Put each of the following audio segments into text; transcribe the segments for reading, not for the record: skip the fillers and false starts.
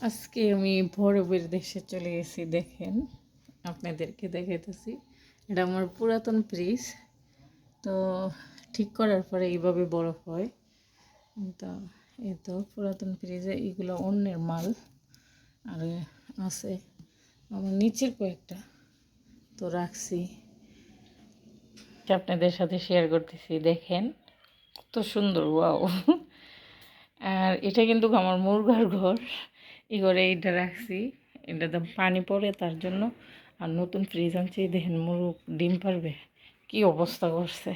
আজকে আমি বরফের দেশে চলে গেছি। দেখেন, আপনাদেরকে দেখাইতেছি। এটা আমার পুরাতন ফ্রিজ। তো ঠিক করার পরে এইভাবে বরফ হয়। তো এই তো পুরাতন ফ্রিজে এগুলো অন্যের মাল। আর আছে আমার নিচের কয়েকটা, তো রাখছি, আপনাদের সাথে শেয়ার করতেছি। দেখেন কত সুন্দর, ওয়াও। আর এটা কিন্তু আমার মুরগার ঘর। এই ঘরে এইটা রাখছি, এটাতে পানি পড়ে তার জন্য। আর নতুন ফ্রিজ আনছি, দেখেন মুরগ ডিম পারবে কি অবস্থা করছে।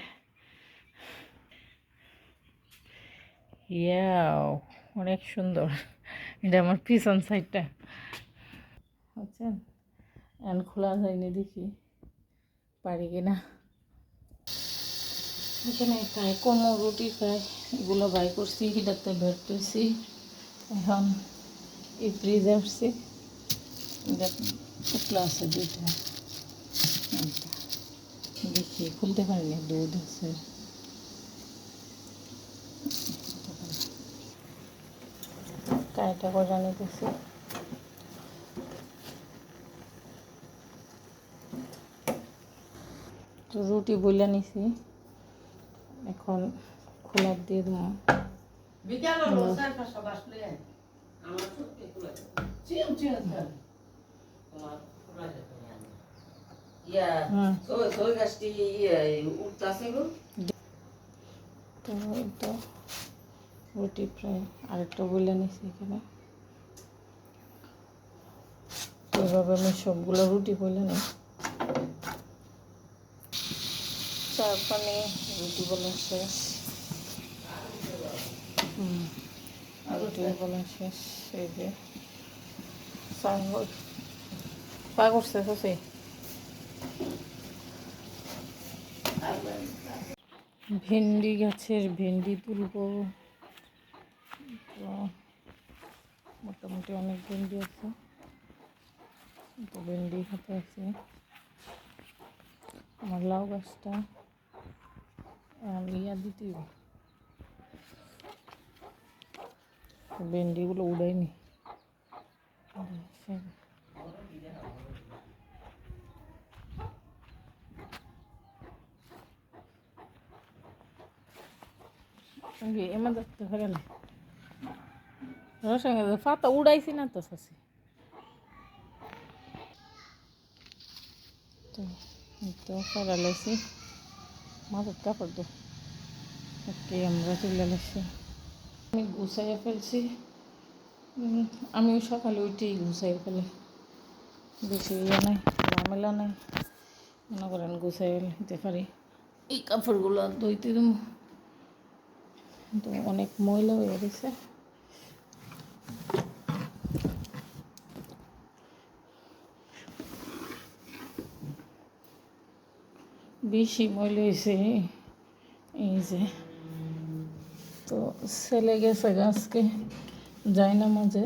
ইয়াও, অনেক সুন্দর। এটা আমার পিছন সাইডটা, বুঝছেন। এখন খোলা যায়নি, দেখি পারি কিনা। এখানে খাই কমো, রুটি খাই, এগুলো বাই করছি, হিটাতে বের করছি। এখন এই ফ্রিজ আসছে, টুকলা আছে দুইটা, দেখি খুলতে পারিনি, দুধ আছে। কাইটা করে নিতেছি। তো রুটি বইলা নিছি, এখন খোলা দিয়ে দেবো। তো এটা রুটি প্রায় আরেকটা বইলা নিছি এখানে। এইভাবে আমি সবগুলো রুটি বইলে নিই। চার পানি রুটি বলা শেষ। রুটি বলা শেষ। এই যে পা করছে সে ভেন্ডি গাছের ভেন্ডি তুলব। তো মোটামুটি অনেক ভেন্ডি আছে, তো ভেন্ডি খেতে আছে। আমার লাউ গাছটা ইয়া দিতে, ভেন্ডিগুলো উড়াইনি। এমন দেখতে পারে না, রসঙ্গে পাতা উড়াইছি না তো চাষি। তো তো ফেরালাইছি, মাথার কাপড় দো ওকে, আমরা তুলে লাইছি। আমি গুছাইয়া ফেলছি। আমি ওই সকালে উঠেই গুছাই ফেলে, বেশি ইয়ে নাই, ঝামেলা নাই, মনে করেন গুছাই নিতে পারি। এই কাপড়গুলো ধুইতে দেবো, তো অনেক ময়লা হয়ে গেছে। বেশি ময়লা হয়েছে এই যে। তো ছেলে গেছে আজকে, যায় না মাঝে,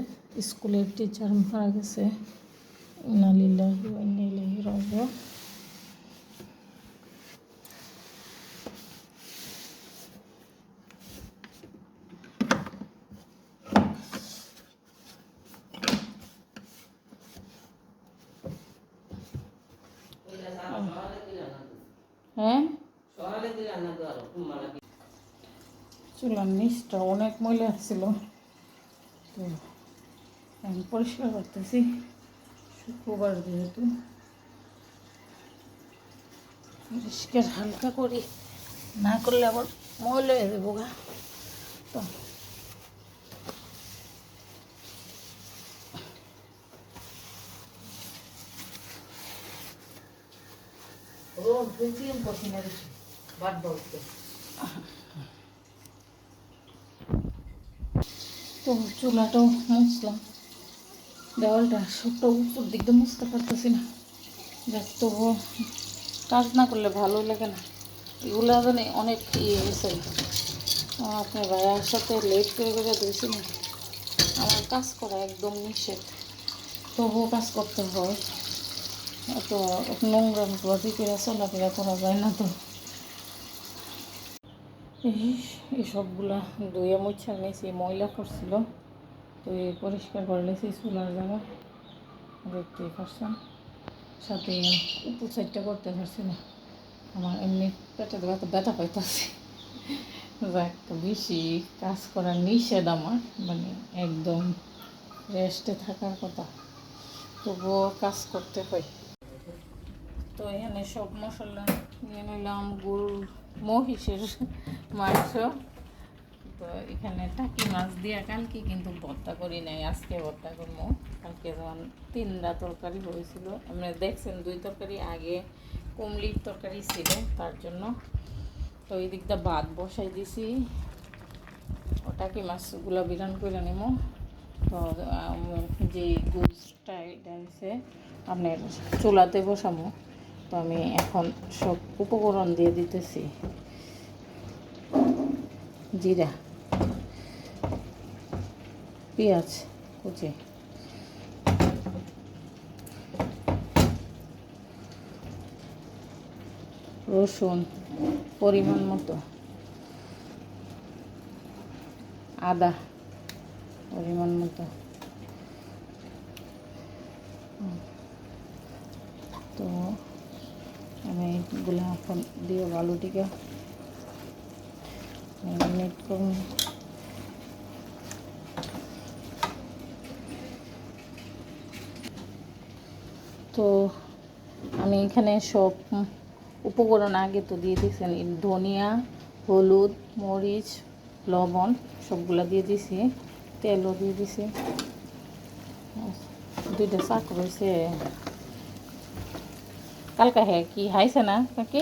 স্কুলের টিচার মারা গেছে। ইন্না লিল্লাহি ওয়া ইন্না ইলাইহি রাজিউন। হ্যাঁ, চুলার নিচটা অনেক ময়লা ছিল, তো আমি পরিষ্কার করতেছি। শুক্রবার যেহেতু পরিষ্কার হালকা করি, না করলে আবার ময়লা হয়ে যাবো গা। তো তো চুলাটাও মুছলাম, দেওয়ালটা সবটা উপর দিক দিয়ে মুছতে পারতেছি না। দেখ, তবুও কাজ না করলে ভালো লাগে না। এগুলো জানি অনেক ইয়ে হয়েছে। আপনার ভাইয়ার সাথে লেট করে করে দিয়েছি না, আমার কাজ করা একদম নিষেধ, তবুও কাজ করতে হয়। এত নোংরা বাজি করে চলাফেরা করা যায় না। তো এই সবগুলা ধুয়ে মুছা নিয়েছি, ময়লা করছিল। তো এই পরিষ্কার করে লেছি চুলার জায়গা, দেখতেই পারছেন। সাথে উপর সাইডটা করতে পারছি না, আমার এমনি পেটে ব্যথা পাইতেছে। একটা বেশি কাজ করার নিষেধ আমার, মানে একদম রেস্টে থাকার কথা, তবুও কাজ করতে হয়। তো এখানে সব মশলা নিয়ে নিলাম, গরুর মহিষের মাংস। তো এখানে টাকি মাছ দিয়ে কালকে কিন্তু ভর্তা করি নাই, আজকে ভর্তা করবো। কালকে যখন 3টা তরকারি হয়েছিল, আমরা দেখছেন 2 তরকারি আগে কুমলির তরকারি ছিল তার জন্য। তো এই দিকটা ভাত বসাই দিছি, ও টাকি মাছগুলো বিরান করে নেব। তো যে গুজটা এটা হচ্ছে আপনার চুলাতে বসাবো। তো আমি এখন সব উপকরণ দিয়ে দিতেছি। জিরা, পেঁয়াজ কুচি, রসুন পরিমাণ মতো, আদা পরিমাণ মতো। তো আমি এগুলো এখন দিয়ে আলুটিকে ম্যারিনেট করব। তো আমি এখানে সব উপকরণ আগে তো দিয়ে দিয়েছেন, ধনিয়া, হলুদ, মরিচ, লবণ সবগুলো দিয়ে দিছি, তেলও দিয়ে দিছি। 2টা শাক রয়েছে কালকা, হ্যাঁ কি হাইছে না কাকি?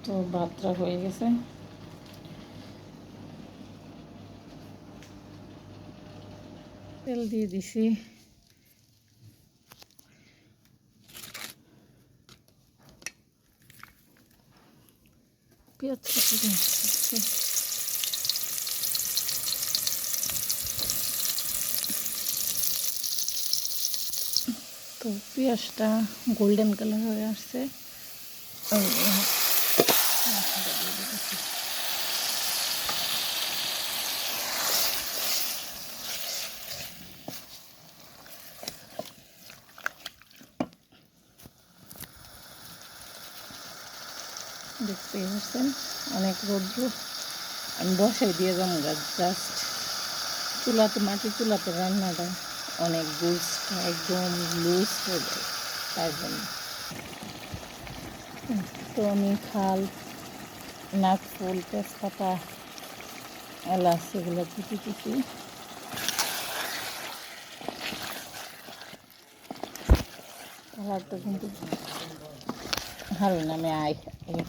তো ভাতটা হয়ে গেছে, তেল দিয়ে দিছি। পেঁয়াজ কুচি দিচ্ছি। তো পেঁয়াজটা গোল্ডেন কালার হয়ে আসছে, দেখতে পাচ্ছেন অনেক রৌদ্র। আমি বসাই দিয়ে যাবো জাস্ট, চুলাতে মাটির চুলাতে রান্নাটা অনেক গুছটা একদম লুজ হয়ে যায় তার জন্য। তো আমি খাল, নাকফুল, তেজপাতা, এলাচ এগুলো কুচি কালারটা কিন্তু হারবে না। আমি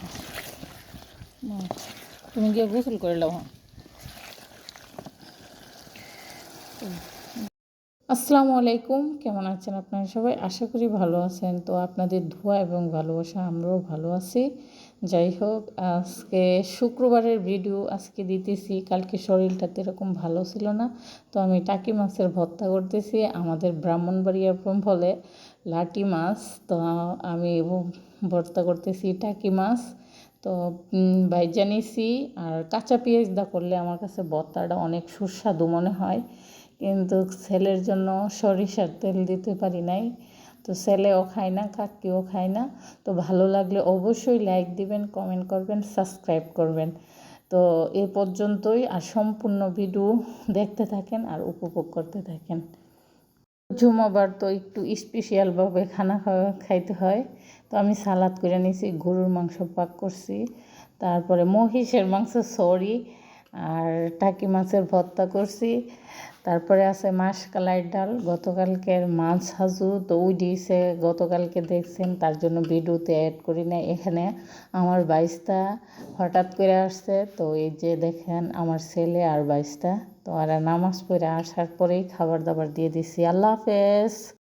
তুমি গিয়ে গোসল করে নাও। আসসালামু আলাইকুম, কেমন আছেন আপনারা সবাই? আশা করি ভালো আছেন। তো আপনাদের দোয়া এবং ভালোবাসা আমরাও ভালো আছি। যাই হোক, আজকে শুক্রবারের ভিডিও আজকে দিতেছি। কালকে শরীরটা এরকম ভালো ছিল না, তো আমি টাকি মাছের ভর্তা করতেছি। আমাদের ব্রাহ্মণবাড়িয়া বলে লাটি মাছ, তো আমি ভর্তা করতেছি টাকি মাছ। তো ভাইজা নিছি, আর কাঁচা পেঁয়াজ দা করলে আমার কাছে ভর্তাটা অনেক সুস্বাদু মনে হয়, কিন্তু ছেলের জন্য সরিষার তেল দিতে পারি নাই। তো ছেলেও খায় না, কাকিও খায় না। তো ভালো লাগলে অবশ্যই লাইক দিবেন, কমেন্ট করবেন, সাবস্ক্রাইব করবেন। তো এ পর্যন্তই, আর সম্পূর্ণ ভিডিও দেখতে থাকেন আর উপভোগ করতে থাকেন। জুমাবার তো একটু স্পেশালভাবে খানা খাইতে হয়। তো আমি সালাদ করে নিয়েছি, গরুর মাংস পাক করছি, তারপরে মহিষের মাংস, আর টাকি মাছের ভর্তা করছি। তারপরে আছে মাসকালাই ডাল, গতকালকের মাছ সাজু তো ওই দিয়েছে, গতকালকে দেখছেন, তার জন্য ভিডিওতে অ্যাড করি না। এখানে আমার বাইশটা হঠাৎ করে আসছে, তো এই যে দেখেন আমার ছেলে আর বাইশটা, তো আর নামাজ পড়ে আসার পরেই খাবার দাবার দিয়ে দিছি। আল্লাহ হাফেজ।